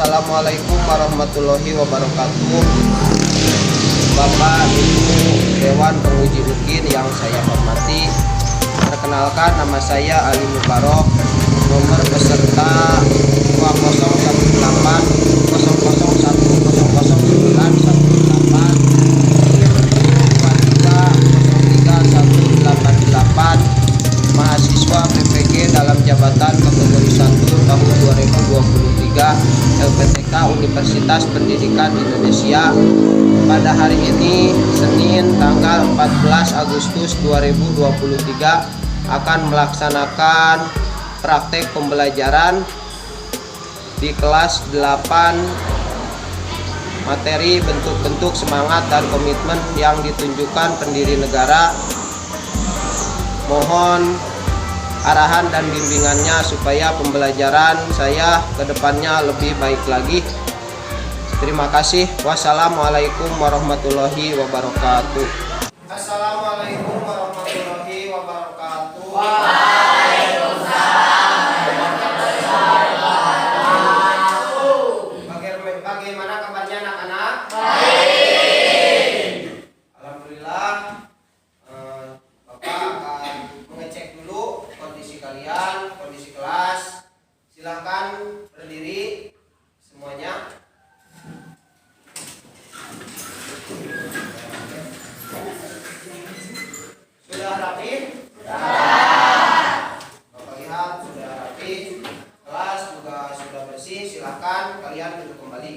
Assalamualaikum warahmatullahi wabarakatuh. Bapak Ibu Dewan Penguji UKIN yang saya hormati, perkenalkan nama saya Ali Mubarok, nomor peserta 2018 mahasiswa PPG dalam jabatan kategori 1 tahun 2023 LPTK Universitas Pendidikan Indonesia. Pada hari ini Senin tanggal 14 Agustus 2023 akan melaksanakan praktek pembelajaran di kelas 8 materi bentuk-bentuk semangat dan komitmen yang ditunjukkan pendiri negara. Mohon arahan dan bimbingannya supaya pembelajaran saya ke depannya lebih baik lagi. Terima kasih. Wassalamualaikum warahmatullahi wabarakatuh. Assalamualaikum warahmatullahi wabarakatuh. Bagaimana kabarnya anak-anak? Baik. Alhamdulillah. Bapak akan mengecek dulu kondisi kalian, kondisi kelas. Silakan berdiri semuanya. Sudah rapi? Bapak lihat sudah rapi. Kelas juga sudah bersih. Silakan kalian duduk kembali.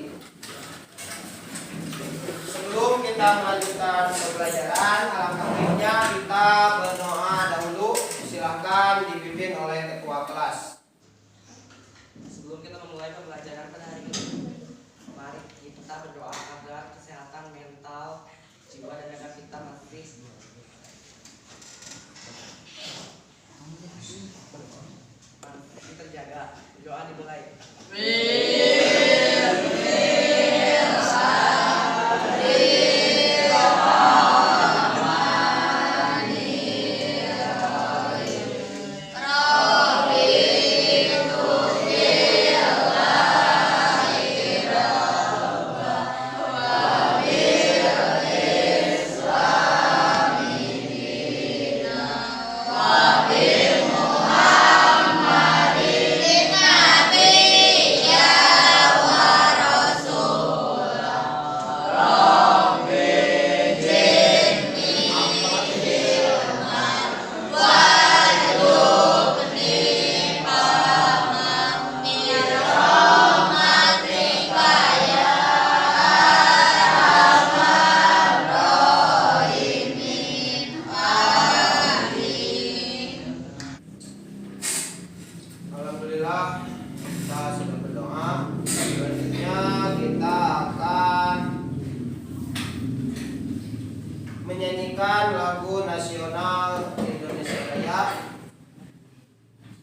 Sebelum kita melanjutkan pembelajaran, alangkah baiknya kita berdoa dahulu. Silakan dipimpin oleh ketua kelas. Sebelum kita memulai pembelajaran pada hari ini, mari kita berdoa agar kesehatan mental, jiwa dan raga kita masih terjaga. Doa dimulai. Alhamdulillah kita sudah berdoa. Selanjutnya kita akan menyanyikan lagu nasional Indonesia Raya.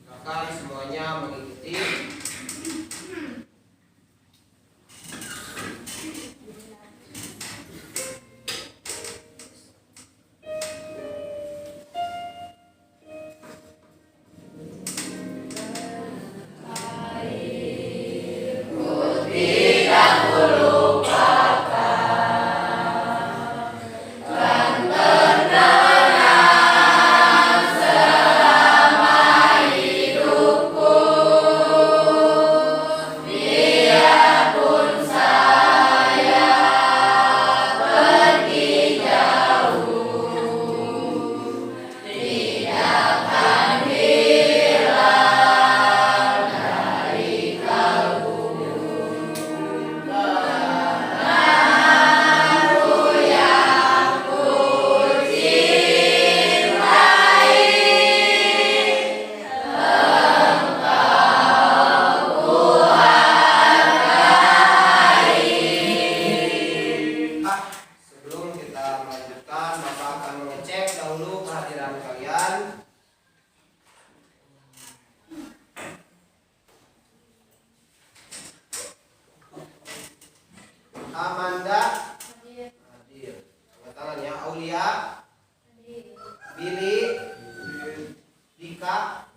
Silakan semuanya mengikuti. Sebelum kita melanjutkan, Bapak akan mengecek dahulu kehadiran kalian. Amanda hadir. Angkat tangan ya. Aulia hadir. Billy, Dika,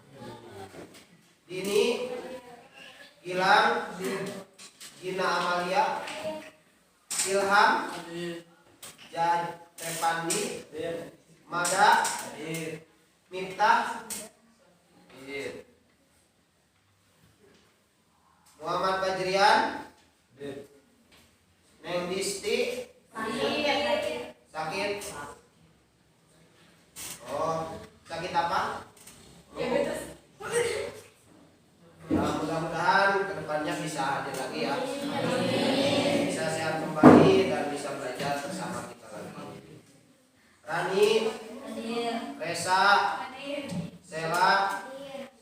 Dini, Gilang, Ilham, Tepandi, Mada, Miftah, Muhammad Fajrian, Neng Disti, sakit. Oh, sakit apa? Ya, mudah-mudahan kedepannya bisa hadir lagi ya. Bisa sehat kembali dan bisa belajar bersama kita lagi. Rani, Resa, Sela,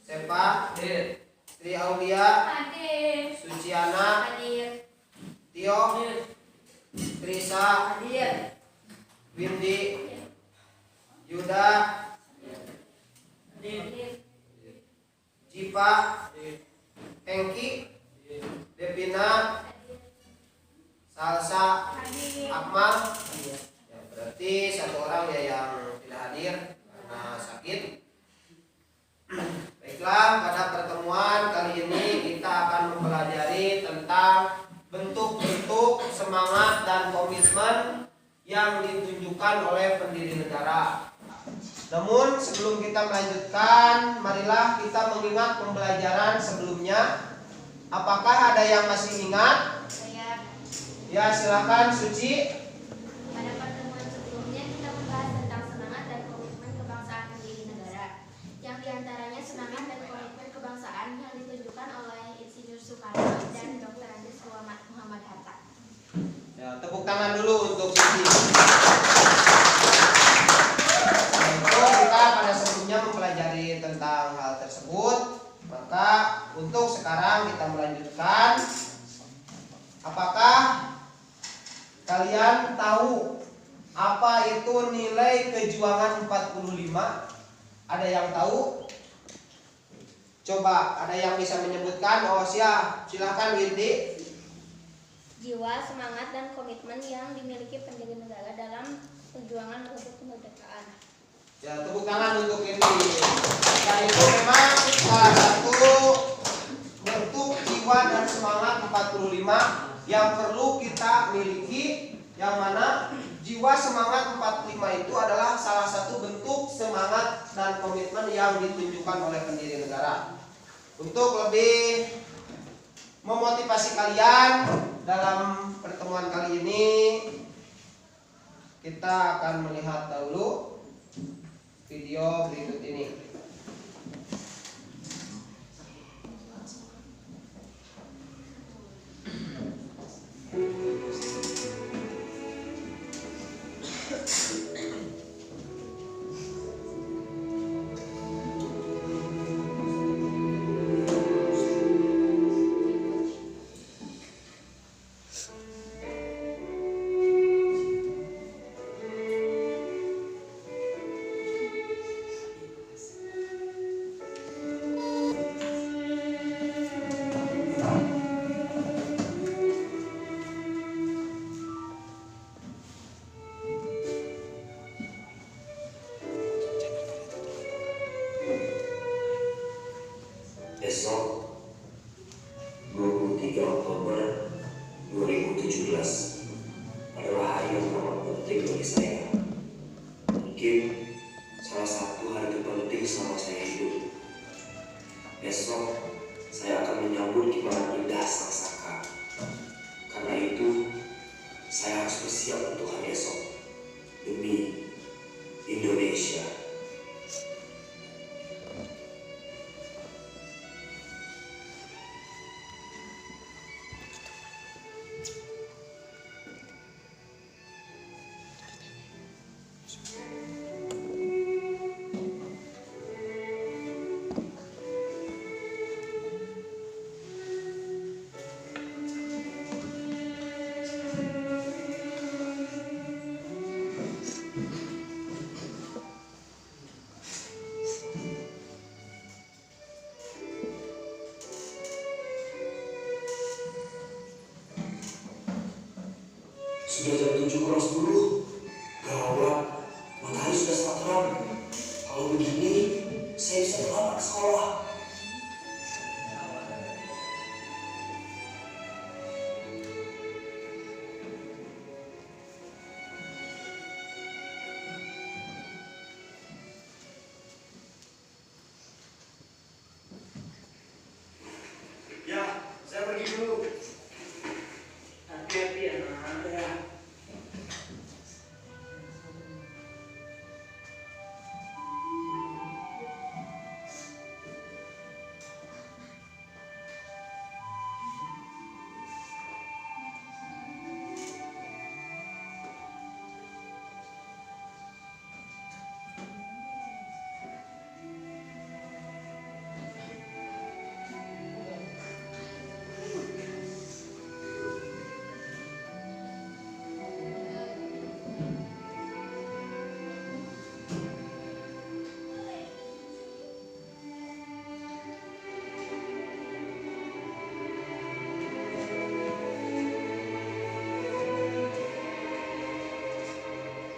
Sepa, Tri Aulia, Suciana, Tio, Trisa, Windy, Yuda, Jipa, Engki, Devina, Salsa, Akmal. Ya, berarti satu orang ya yang tidak hadir karena sakit. Baiklah, pada pertemuan kali ini kita akan mempelajari tentang bentuk-bentuk semangat dan komitmen yang ditunjukkan oleh pendiri negara. Namun sebelum kita melanjutkan, marilah kita mengingat pembelajaran sebelumnya. Apakah ada yang masih ingat? Saya. Ya, silakan Suci. Pada pertemuan sebelumnya kita membahas tentang semangat dan komitmen kebangsaan pendiri negara. Yang diantaranya semangat dan komitmen kebangsaan yang ditunjukkan oleh Insinyur Soekarno dan Dr. Andes Muhammad Hatta. Ya, tepuk tangan dulu untuk Suci. Kita pada sebelumnya mempelajari tentang hal tersebut, maka untuk sekarang kita melanjutkan. Apakah kalian tahu apa itu nilai kejuangan 45? Ada yang tahu? Coba, ada yang bisa menyebutkan? Oh, silahkan Windy. Jiwa, semangat, dan komitmen yang dimiliki pendiri negara dalam perjuangan merebut kemerdekaan. Ya, tepuk tangan untuk ini. Dan itu memang salah satu bentuk jiwa dan semangat 45 yang perlu kita miliki, yang mana jiwa semangat 45 itu adalah salah satu bentuk semangat dan komitmen yang ditunjukkan oleh pendiri negara. Untuk lebih memotivasi kalian dalam pertemuan kali ini, kita akan melihat dahulu video berikut ini. Besok 23 Oktober 2017 adalah hari yang sangat penting bagi saya. Mungkin salah satu hari terpenting selama saya hidup. Besok saya akan menyambut di mana indah sang saka. Karena itu saya harus bersiap untuk hari esok demi Indonesia. Sudah jam 7:10. Gawat, matahari sudah sangat terang. Kalau begini, saya bisa terlambat ke sekolah.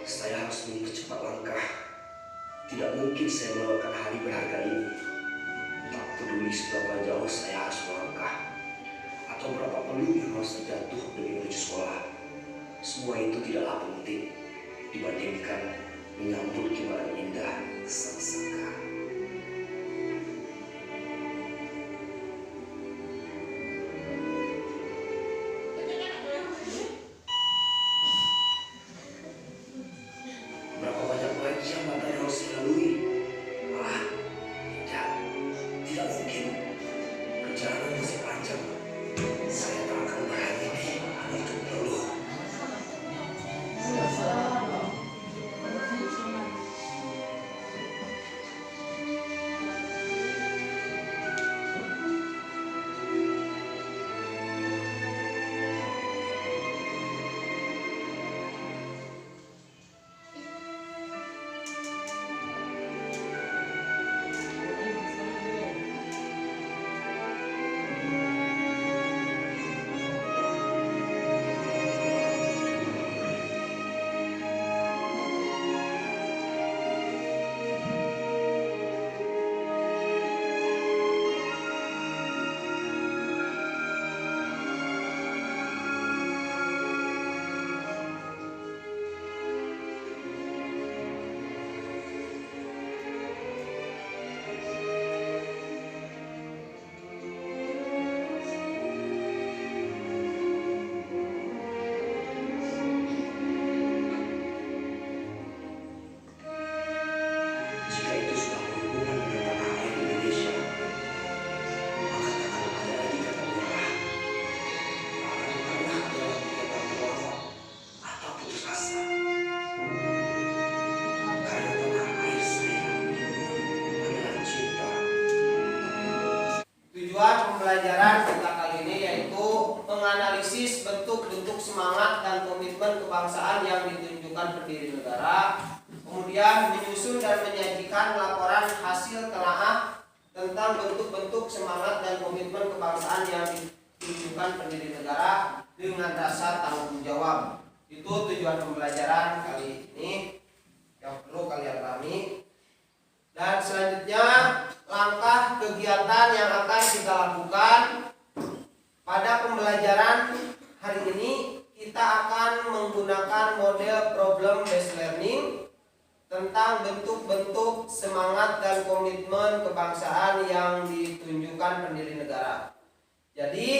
Saya harus mempercepat langkah. Tidak mungkin saya melewatkan hari berharga ini. Tak peduli seberapa jauh saya harus melangkah, atau berapa peluru yang harus terjatuh demi menuju sekolah. Semua itu tidaklah penting dibandingkan menyambut kibaran indah sang saka. Berapa banyak lagi yang matanya harus dilalui? Tidak mungkin. Perjalanan masih panjang. Saya tak akan berhenti untuk mengeluh. Jika itu sudah berhubungan dengan tanah air Indonesia, maka takkan ada lagi kata menyerah. Akan pernah ada lagi kata tolak atau putus asa. Karena tanah air saya adalah cinta. Tujuan pembelajaran kita kali ini yaitu menganalisis bentuk-bentuk semangat dan komitmen kebangsaan yang ditunjukkan pendiri negara, kemudian menyusun dan menyajikan laporan hasil telaah tentang bentuk-bentuk semangat dan komitmen kebangsaan yang ditunjukkan pendiri negara dengan rasa tanggung jawab. Itu tujuan pembelajaran kali ini yang perlu kalian pahami. Dan selanjutnya langkah kegiatan yang akan kita lakukan pada pembelajaran hari ini, kita akan menggunakan model problem based learning tentang bentuk-bentuk semangat dan komitmen kebangsaan yang ditunjukkan pendiri negara. Jadi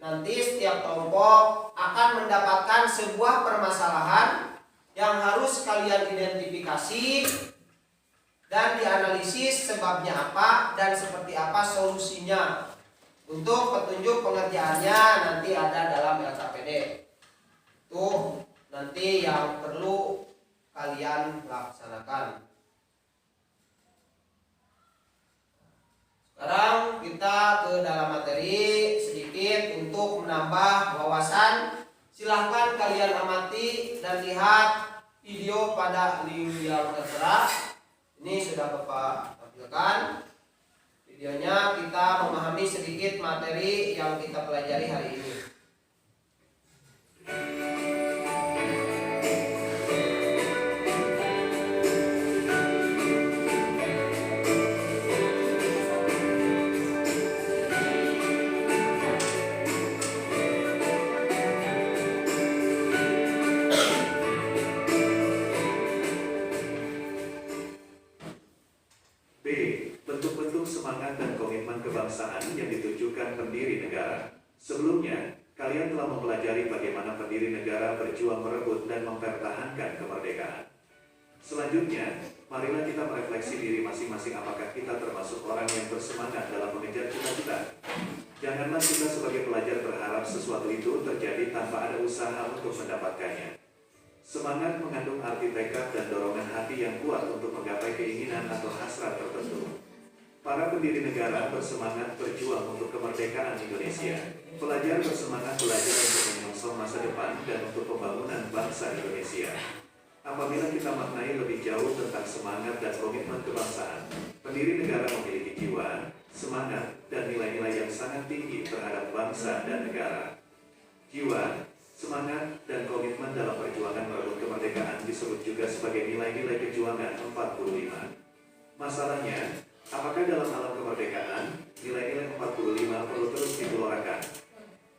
nanti setiap kelompok akan mendapatkan sebuah permasalahan yang harus kalian identifikasi dan dianalisis sebabnya apa dan seperti apa solusinya. Untuk petunjuk pengerjaannya nanti ada dalam LKPD. Tuh nanti yang perlu kalian laksanakan. Sekarang kita ke dalam materi sedikit untuk menambah wawasan. Silahkan kalian amati dan lihat video pada link yang tertera. Ini sudah Bapak tampilkan videonya. Kita memahami sedikit materi yang kita pelajari hari ini. Bentuk-bentuk semangat dan komitmen kebangsaan yang ditunjukkan pendiri negara. Sebelumnya, kalian telah mempelajari bagaimana pendiri negara berjuang merebut dan mempertahankan kemerdekaan. Selanjutnya, marilah kita merefleksi diri masing-masing apakah kita termasuk orang yang bersemangat dalam mengejar cita-cita. Janganlah kita sebagai pelajar berharap sesuatu itu terjadi tanpa ada usaha untuk mendapatkannya. Semangat mengandung arti tekad dan dorongan hati yang kuat untuk menggapai keinginan atau hasrat tertentu. Para pendiri negara bersemangat berjuang untuk kemerdekaan Indonesia. Pelajar bersemangat belajar untuk menyongsong masa depan dan untuk pembangunan bangsa Indonesia. Apabila kita maknai lebih jauh tentang semangat dan komitmen kebangsaan, pendiri negara memiliki jiwa, semangat, dan nilai-nilai yang sangat tinggi terhadap bangsa dan negara. Jiwa, semangat, dan komitmen dalam perjuangan merebut kemerdekaan disebut juga sebagai nilai-nilai kejuangan 45. Masalahnya, apakah dalam alam kemerdekaan, nilai-nilai 45 perlu terus digelorakan?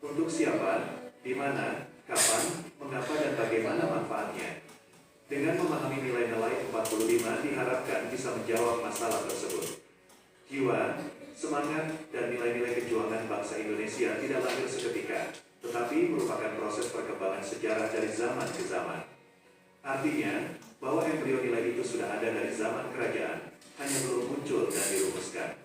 Untuk siapa, di mana, kapan, mengapa, dan bagaimana manfaatnya? Dengan memahami nilai-nilai 45 diharapkan bisa menjawab masalah tersebut. Jiwa, semangat, dan nilai-nilai kejuangan bangsa Indonesia tidak lahir seketika, tetapi merupakan proses perkembangan sejarah dari zaman ke zaman. Artinya, bahwa embrio nilai itu sudah ada dari zaman kerajaan, hanya belum muncul dan dirumuskan.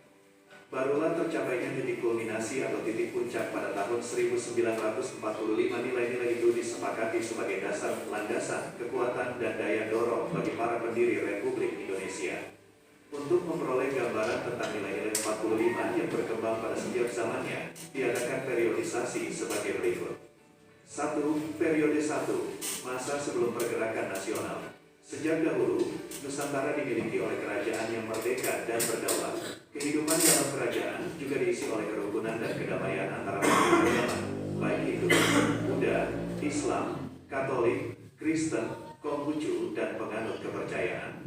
Barulah tercapainya titik kulminasi atau titik puncak pada tahun 1945 nilai-nilai itu disepakati sebagai dasar landasan, kekuatan, dan daya dorong bagi para pendiri Republik Indonesia. Untuk memperoleh gambaran tentang nilai-nilai 45 yang berkembang pada setiap zamannya, diadakan periodisasi sebagai berikut. 1. Periode 1. Masa sebelum pergerakan nasional. Sejak dahulu, Nusantara dimiliki oleh kerajaan yang merdeka dan berdaulat. Kehidupan dalam kerajaan juga diisi oleh kerukunan dan kedamaian antara berbagai agama, baik Hindu, Buddha, Islam, Katolik, Kristen, Konghucu, dan penganut kepercayaan.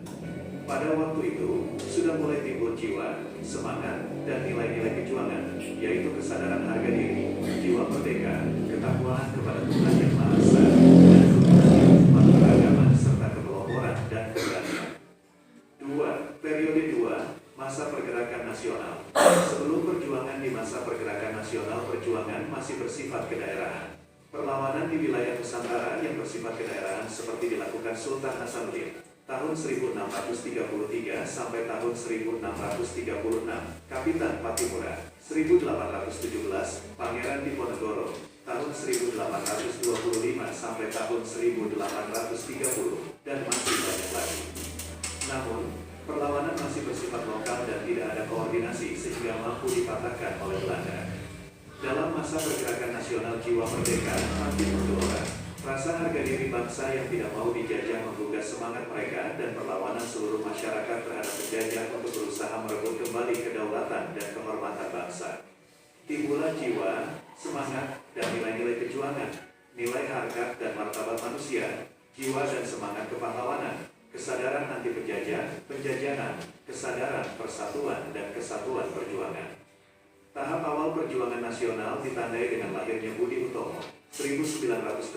Pada waktu itu, sudah mulai timbul jiwa, semangat, dan nilai-nilai kejuangan, yaitu kesadaran harga diri, jiwa merdeka, ketakwaan kepada Tuhan Yang Maha Esa, dan kerukunan umat beragama, serta kepeloporan dan keberanian. 2. Periode 2. Masa pergerakan nasional. Sebelum perjuangan di masa pergerakan nasional, perjuangan masih bersifat kedaerahan. Perlawanan di wilayah Nusantara yang bersifat kedaerahan seperti dilakukan Sultan Hasanuddin tahun 1633 sampai tahun 1636, Kapitan Patimura 1817, Pangeran Diponegoro tahun 1825 sampai tahun 1830, dan masih banyak lagi. Namun, perlawanan masih bersifat lokal dan tidak ada koordinasi sehingga mampu dipatahkan oleh Belanda. Dalam masa pergerakan nasional, jiwa merdeka makin menggelora. Rasa harga diri bangsa yang tidak mau dijajah menggugah semangat mereka dan perlawanan seluruh masyarakat terhadap penjajah untuk berusaha merebut kembali kedaulatan dan kehormatan bangsa. Timbullah jiwa, semangat, dan nilai-nilai kejuangan, nilai harkat dan martabat manusia, jiwa dan semangat kepahlawanan, kesadaran anti penjajah, penjajahan, kesadaran persatuan, dan kesatuan perjuangan. Tahap awal perjuangan nasional ditandai dengan lahirnya Budi Utomo 1908,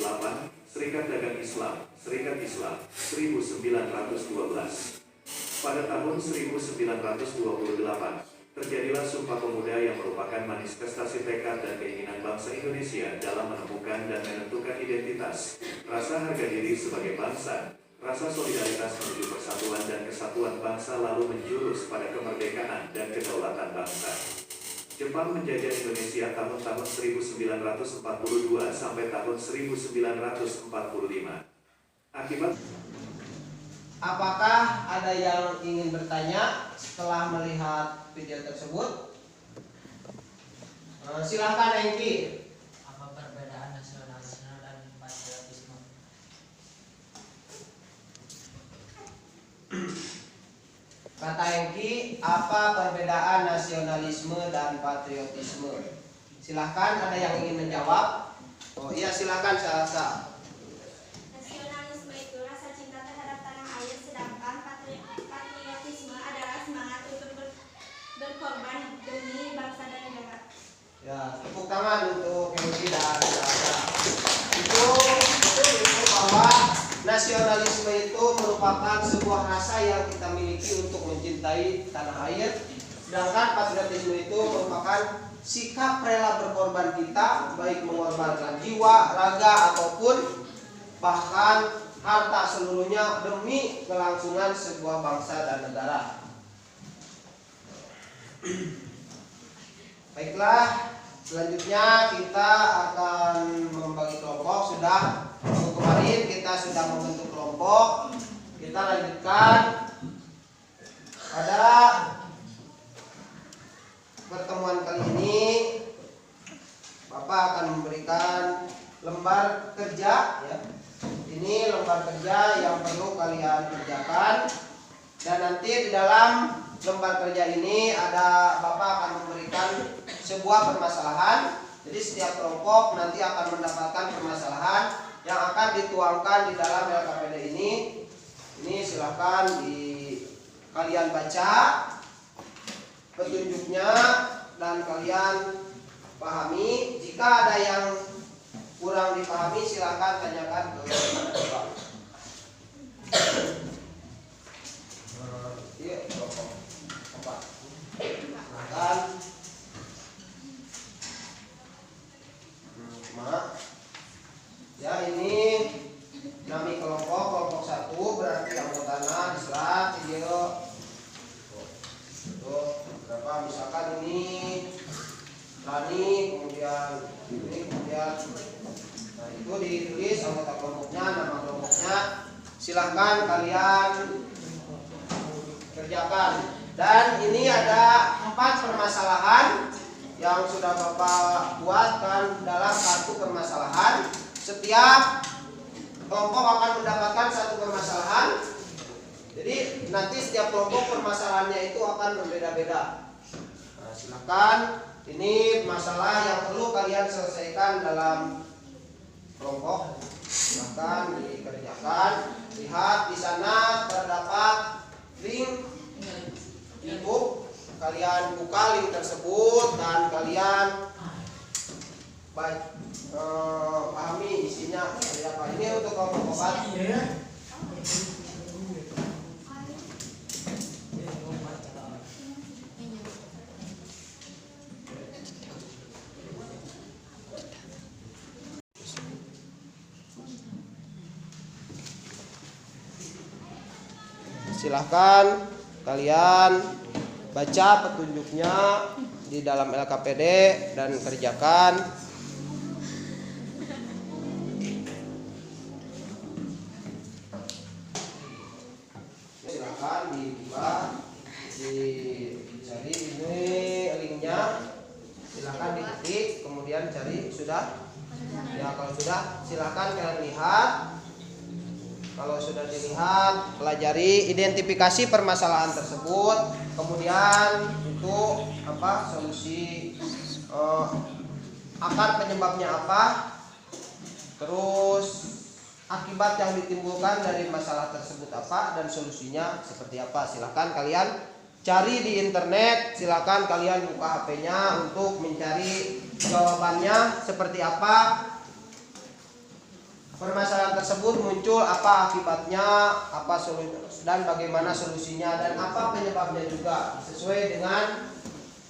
Serikat Dagang Islam, Serikat Islam 1912. Pada tahun 1928, terjadilah Sumpah Pemuda yang merupakan manifestasi tekad dan keinginan bangsa Indonesia dalam menemukan dan menentukan identitas, rasa harga diri sebagai bangsa, rasa solidaritas menuju persatuan dan kesatuan bangsa, lalu menjurus pada kemerdekaan dan kedaulatan bangsa. Jepang menjajah Indonesia tahun-tahun 1942 sampai tahun 1945. Akibat, apakah ada yang ingin bertanya setelah melihat video tersebut? Silakan Engki. Apa perbedaan nasionalisme dan patriotisme? Kata Engki, apa perbedaan nasionalisme dan patriotisme? Silahkan, ada yang ingin menjawab? Oh iya, silahkan Salsa. Nasionalisme itu rasa cinta terhadap tanah air, sedangkan patriotisme adalah semangat untuk berkorban demi bangsa dan negara. Ya, tepuk tangan untuk Engki dan Salsa. Itu bahwa nasionalisme itu merupakan sebuah rasa yang kita miliki untuk mencintai tanah air, sedangkan patriotisme itu merupakan sikap rela berkorban kita, baik mengorbankan jiwa, raga, ataupun bahkan harta seluruhnya demi kelangsungan sebuah bangsa dan negara. Baiklah, selanjutnya kita akan membagi kelompok. Sudah minggu kemarin kita sudah membentuk kelompok. Kita lanjutkan pada pertemuan kali ini. Bapak akan memberikan lembar kerja, ya. Ini lembar kerja yang perlu kalian kerjakan, dan nanti di dalam lembar kerja ini ada, Bapak akan memberikan sebuah permasalahan. Jadi setiap kelompok nanti akan mendapatkan permasalahan yang akan dituangkan di dalam LKPD ini. silahkan kalian baca petunjuknya dan kalian pahami. Jika ada yang kurang dipahami silahkan tanyakan ke Bapak. Iya, Bapak. Silahkan. Ya, ini nami kelompok 1 berarti anggotanya diserat video. Tuh, berapa misalkan ini Rani, kemudian ini, kemudian nah itu ditulis anggota kelompoknya, nama kelompoknya. Silahkan kalian kerjakan. Dan ini ada 4 permasalahan yang sudah Bapak buatkan dalam kartu permasalahan. Setiap kelompok akan mendapatkan 1 permasalahan. Jadi nanti setiap kelompok permasalahannya itu akan berbeda-beda. Nah, silakan. Ini masalah yang perlu kalian selesaikan dalam kelompok. Silakan dikerjakan. Lihat di sana terdapat link YouTube. Kalian buka link tersebut dan kalian pahami isinya seperti apa. Ini untuk kelompok 4. Silahkan kalian baca petunjuknya di dalam LKPD dan kerjakan. Silahkan dibuka, dicari ini linknya. Silahkan diketik, kemudian cari. Sudah? Ya, kalau sudah silahkan kalian lihat. Kalau sudah dilihat, pelajari, identifikasi permasalahan tersebut, kemudian itu apa solusi, akar penyebabnya apa, terus akibat yang ditimbulkan dari masalah tersebut apa, dan solusinya seperti apa. Silakan kalian cari di internet, silakan kalian buka HP-nya untuk mencari jawabannya seperti apa. Permasalahan tersebut muncul, apa akibatnya, apa solusi, dan bagaimana solusinya, dan apa penyebabnya juga sesuai dengan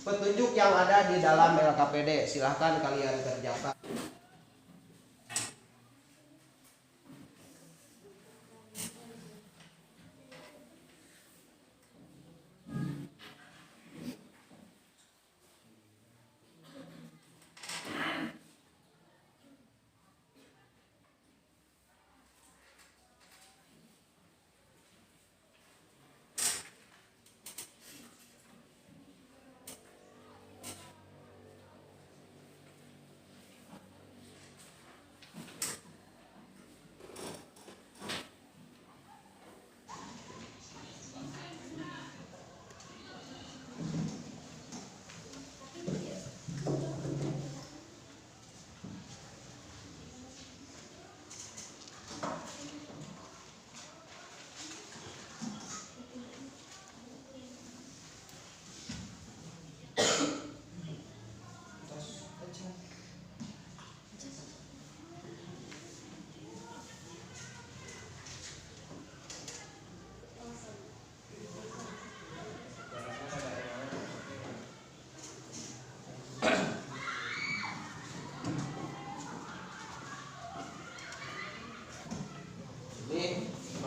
petunjuk yang ada di dalam LKPD. Silahkan kalian kerjakan.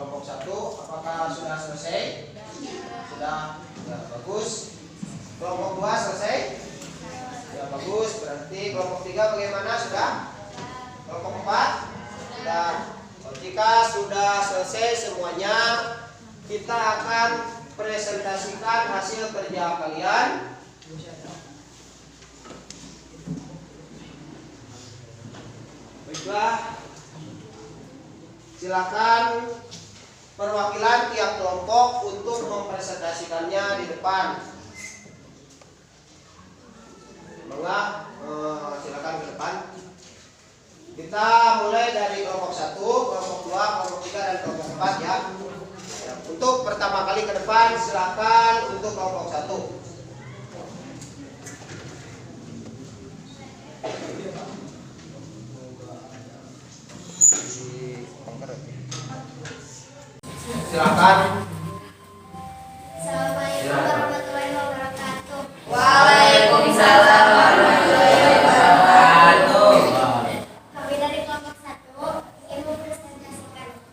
Kelompok 1 apakah sudah selesai? Sudah, ya bagus. Kelompok 2 selesai? Ya bagus. Berarti kelompok 3 bagaimana? Sudah? Kelompok 4? Sudah. Jika sudah selesai semuanya, kita akan presentasikan hasil kerja kalian. Baiklah. Silakan perwakilan tiap kelompok untuk mempresentasikannya di depan. Silakan ke depan. Kita mulai dari kelompok 1, kelompok 2, kelompok 3 dan kelompok 4 ya. Untuk pertama kali ke depan silakan untuk kelompok 1. Silakan. Assalamualaikum warahmatullahi wabarakatuh. Waalaikumsalam warahmatullahi wabarakatuh. Kami dari kelompok 1 ingin mempresentasikan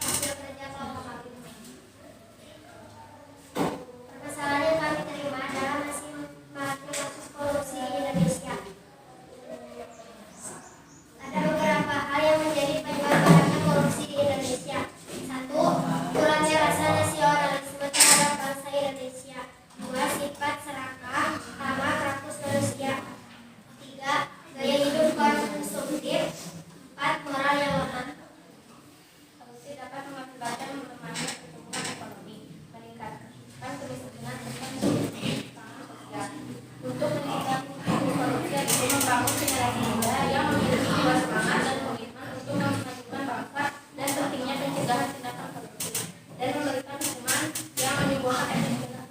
hasil kerja kelompok kami. Permasalahan yang kami terima adalah masih maraknya kasus korupsi di Indonesia. Ada beberapa hal yang menjadi penyebab maraknya korupsi di Indonesia. 1. Kurangnya rasa nasionalisme terhadap bangsa Indonesia. 2. Sifat serakah, ramah, rakus manusia. 3. Gaya hidup konsumtif. 4. Moral yang lemah. Korupsi dapat mengakibatkan melemahnya pertumbuhan ekonomi, meningkatkan kemiskinan, serta menjadi sosial. Untuk mencegah korupsi adalah membangun generasi muda yang memiliki jiwa semangat dan komitmen untuk memajukan bangsa dan pentingnya pencegahan tindakan korupsi dan memberikan hukuman yang menimbulkan efek jerah.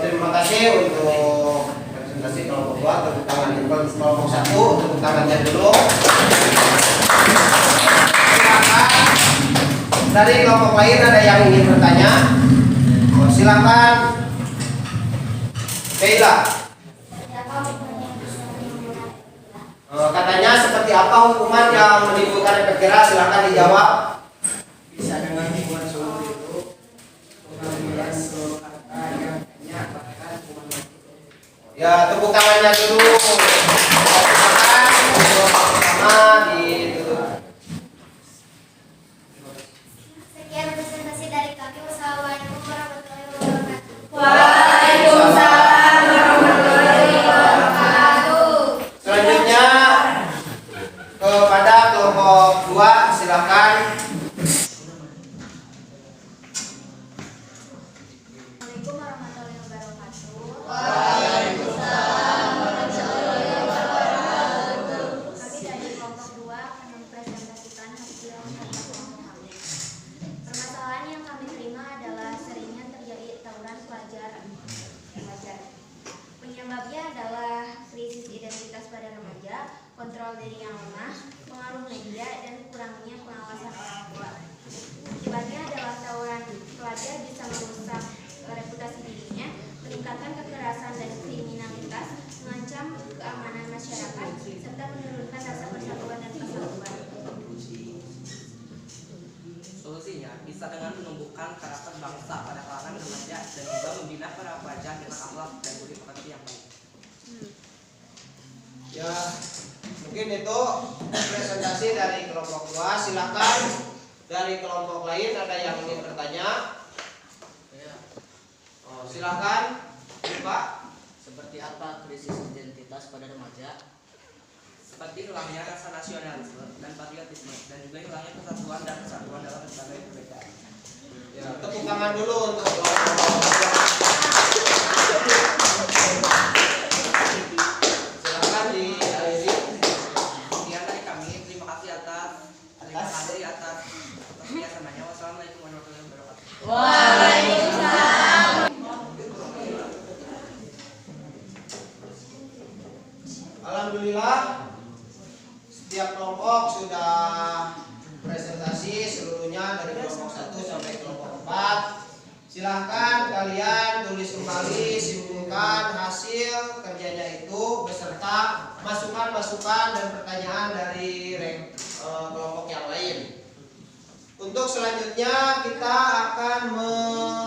Terima kasih untuk presentasi kelompok 2. Tepuk tangan kelompok 1, tepuk tangannya dulu. Silakan. Dari kelompok lain ada yang ingin bertanya? Oh, silakan. Sheila. Katanya seperti apa hukuman yang menimbulkan efek jerah? Silakan dijawab. Bisa dengan hukuman seumur hidup, pengambilan seluruh harta yang banyak, bahkan hukuman mati. Ya, tepuk tangannya dulu. Silakan untuk pertama ditutup. Sekian presentasi dari kami. Wassalamualaikum warahmatullahi wabarakatuh. Waalaikumsalam warahmatullahi wabarakatuh. Selanjutnya kepada kelompok 2, silakan. Assalamualaikum warahmatullahi wabarakatuh. Kami dari kelompok 2 akan mempresentasikan hasil kerja kelompok kami. Permasalahan yang kami terima adalah seringnya terjadi tawuran pelajar remaja. Penyebabnya adalah krisis identitas pada remaja, kontrol diri yang lemah, pengaruh media, dan kurangnya pengawasan orang tua. Akibatnya adalah tawuran pelajar bisa merusak reputasi dirinya, meningkatkan kekerasan dan kriminalitas, mengancam keamanan masyarakat, serta menurunkan rasa persatuan dan persatuan. Solusinya bisa dengan menumbuhkan karakter bangsa pada kalangan remaja dan juga membina para pelajar dengan akhlak dan budi pekerti yang baik. Ya, mungkin itu presentasi dari kelompok 2. Silakan dari kelompok lain ada yang ingin bertanya? Oh, silakan, Pak. Seperti apa krisis identitas pada remaja? Seperti hilangnya rasa nasionalisme dan patriotisme dan juga hilangnya kesatuan dan kesatuan dalam berbagai perbedaan. Ya, tepuk tangan dulu untuk kelompok 2. Silakan diakhiri. Sekian dari kami, terima kasih atas kerjasamanya. Wassalamualaikum warahmatullahi wabarakatuh. Waalaikumsalam. Alhamdulillah setiap kelompok sudah presentasi seluruhnya dari kelompok 1 sampai kelompok 4. Silahkan kalian tulis kembali, simpulkan hasil kerjanya itu beserta masukan-masukan dan pertanyaan dari kelompok yang lain. Untuk selanjutnya kita akan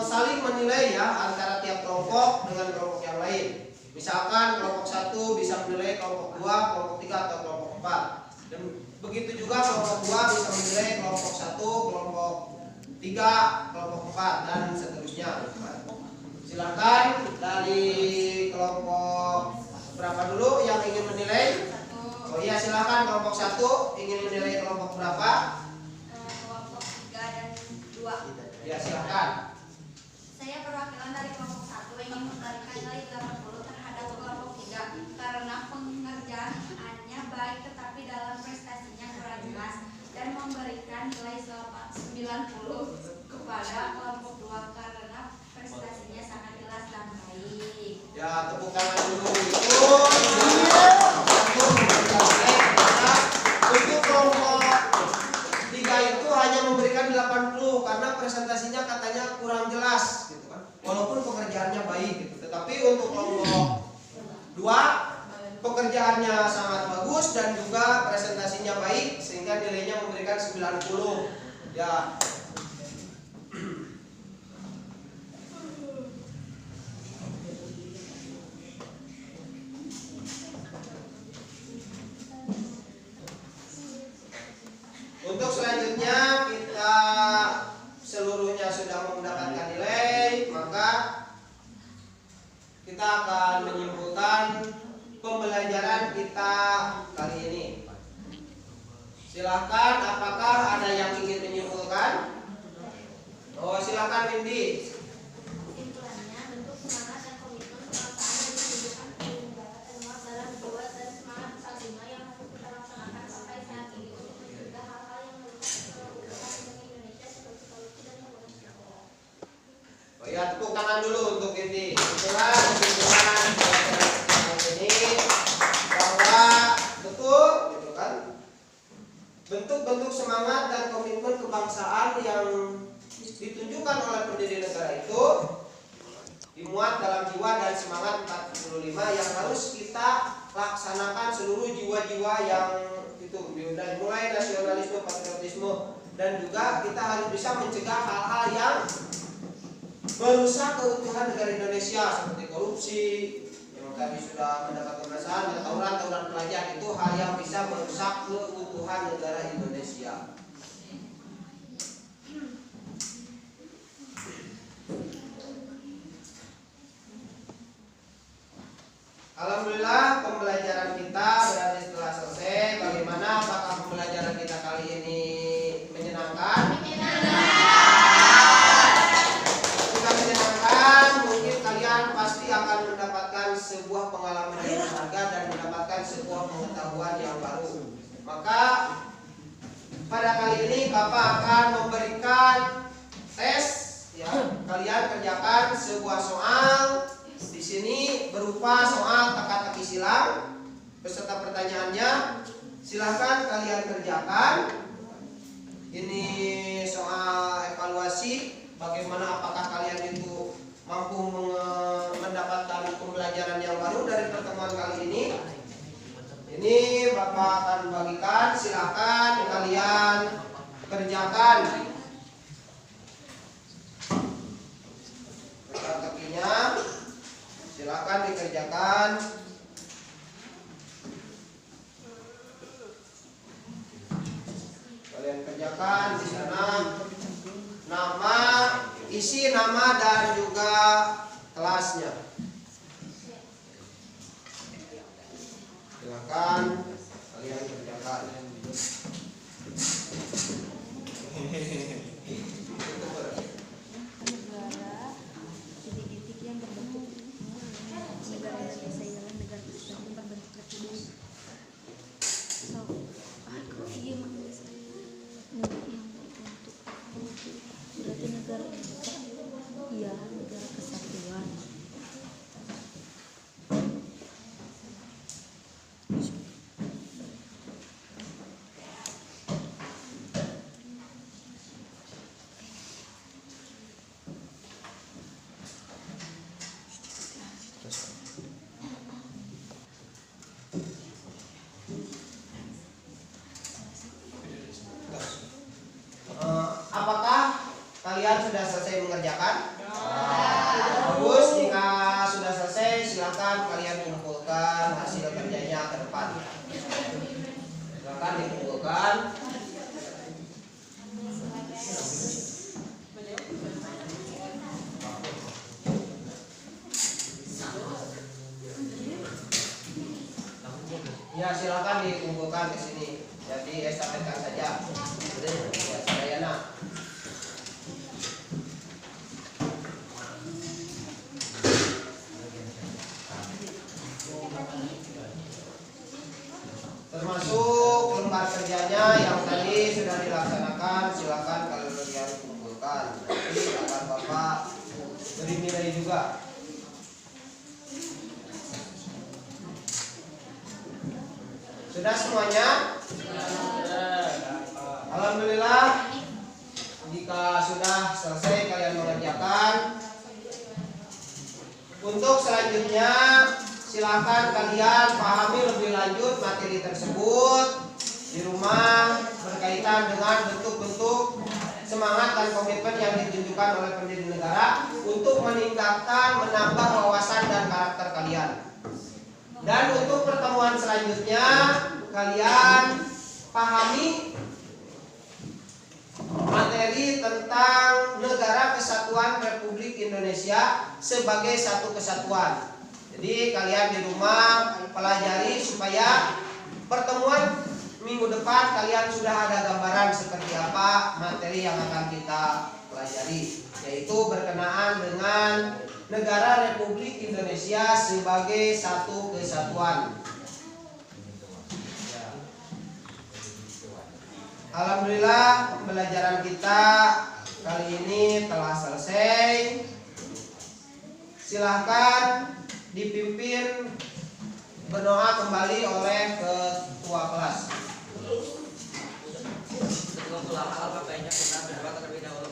saling menilai ya antara tiap kelompok dengan kelompok yang lain. Misalkan kelompok 1 bisa menilai kelompok 2, kelompok 3 atau kelompok 4. Dan begitu juga kelompok 2 bisa menilai kelompok 1, kelompok 3, kelompok 4 dan seterusnya. Silakan dari kelompok berapa dulu yang ingin menilai? Oh iya, silakan kelompok 1 ingin menilai kelompok berapa? Kelompok 3 dan 2. Ya, silakan. Saya perwakilan dari kelompok 1 ingin memberikan nilai 80 terhadap kelompok 3. karena pengerjaannya baik tetapi dalam prestasinya kurang jelas dan memberikan nilai 90 kepada kelompok 2 karena prestasinya sangat jelas dan baik. Ya, tepuk tangan dulu itu. Untuk kelompok 3 itu hanya memberikan 80 karena presentasinya katanya kurang jelas gitu kan. Walaupun pekerjaannya baik gitu. Tetapi untuk kelompok 2 pekerjaannya sangat bagus dan juga presentasinya baik sehingga nilainya memberikan 90. Ya. Untuk selanjutnya kita seluruhnya sudah mendapatkan nilai, maka kita akan menyimpulkan pembelajaran kita kali ini. Silakan, apakah ada yang ingin menyimpulkan? Oh, silakan Windy. Kesimpulannya, bentuk semangat dan komitmen kebangsaan yang ditunjukkan oleh negara termuat dalam jiwa dan semangat 45 yang harus kita laksanakan sampai saat ini untuk mencegah hal-hal yang merusak keutuhan Indonesia seperti korupsi dan pembunuhan. Oh ya, tepuk tangan dulu untuk Windy. Kesimpulan ini bahwa betul, gitu kan? Bentuk-bentuk semangat dan komitmen kebangsaan yang ditunjukkan oleh pendiri negara itu dimuat dalam jiwa dan semangat 45 yang harus kita laksanakan seluruh jiwa-jiwa yang itu, dari mulai nasionalisme, patriotisme, dan juga kita harus bisa mencegah hal-hal yang merusak keutuhan negara Indonesia seperti korupsi yang tadi sudah mendapat pemeriksaan, dan tawuran pelajar itu hal yang bisa merusak keutuhan negara Indonesia. Alhamdulillah pembelajaran kita berarti setelah selesai. Bagaimana, apakah pembelajaran kita kali ini menyenangkan? Jika menyenangkan, mungkin kalian pasti akan mendapatkan sebuah pengalaman yang berharga dan mendapatkan sebuah pengetahuan yang baru. Maka pada kali ini Bapak akan memberikan tes, ya. Kalian kerjakan sebuah soal. Di sini berupa soal teka-teki silang beserta pertanyaannya. Silahkan kalian kerjakan. Ini soal evaluasi, bagaimana apakah kalian itu mampu mendapatkan pembelajaran yang baru dari pertemuan kali ini. Ini Bapak akan bagikan, silahkan kalian kerjakan teka-tekinya. Silakan dikerjakan. Kalian kerjakan di sana nama, isi nama dan juga kelasnya. Silakan kalian kerjakan. Berarti negara iya negara kesatuan. Apakah kalian sudah selesai mengerjakan? Bagus, jika sudah selesai silakan kalian kumpulkan hasil kerjanya ke depan. Silakan dikumpulkan. Ya, silakan dikumpulkan ke sini. Jadi estafetkan saja. Ya, Sadayana. Ini tadi sudah dilaksanakan, silakan kalian kumpulkan. Nanti akan Bapak beri nilai juga. Sudah semuanya? Alhamdulillah. Jika sudah selesai kalian mengerjakan, untuk selanjutnya silahkan kalian pahami lebih lanjut materi tersebut di rumah berkaitan dengan bentuk-bentuk semangat dan komitmen yang ditunjukkan oleh pendiri negara untuk meningkatkan, menambah wawasan dan karakter kalian. Dan untuk pertemuan selanjutnya kalian pahami materi tentang Negara Kesatuan Republik Indonesia sebagai satu kesatuan. Jadi kalian di rumah pelajari supaya pertemuan minggu depan kalian sudah ada gambaran seperti apa materi yang akan kita pelajari, yaitu berkenaan dengan Negara Republik Indonesia sebagai satu kesatuan. Alhamdulillah pembelajaran kita kali ini telah selesai. Silahkan dipimpin berdoa kembali oleh ketua kelas. Sebelum pulang baiknya kita berdoa terlebih dahulu.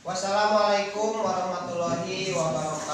Wassalamualaikum warahmatullahi wabarakatuh.